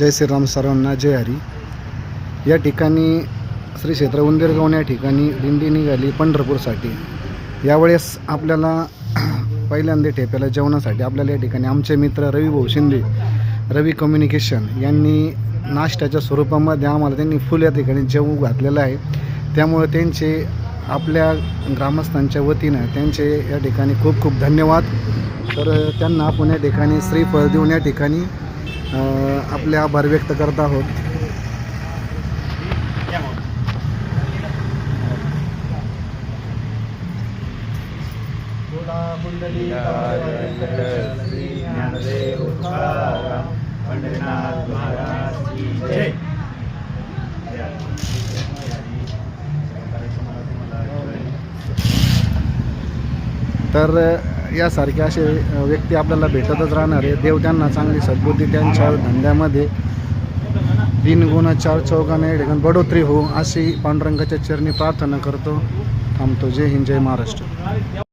जय श्रीराम सर्वांना, जय हरी. या ठिकाणी श्री क्षेत्र उंदीरगाव या ठिकाणी दिंडी निघाली पंढरपूरसाठी. यावेळेस आपल्याला पहिल्यांदा ठेप्याला जेवणासाठी आपल्याला या ठिकाणी आमचे मित्र रवी भाऊ शिंदे, रवी कम्युनिकेशन यांनी नाश्त्याच्या स्वरूपामध्ये आम्हाला त्यांनी फुल या ठिकाणी जेवू घातलेलं आहे. त्यामुळे त्यांचे आपल्या ग्रामस्थांच्या वतीनं त्यांचे या ठिकाणी खूप खूप धन्यवाद. तर त्यांना आपण या ठिकाणी श्रीफळ देऊन या ठिकाणी आपले आभार व्यक्त करत आहोत. तर यासारखे असे व्यक्ती आपल्याला भेटतच राहणार आहे. देव त्यांना चांगली सद्बुद्धी त्यांच्या धंद्यामध्ये 3 गुण 4 चौघाने ठिकाणी बढोतरी हो अशी पांडुरंगाच्या चरणी प्रार्थना करतो. थांबतो. जय हिंद, जय महाराष्ट्र.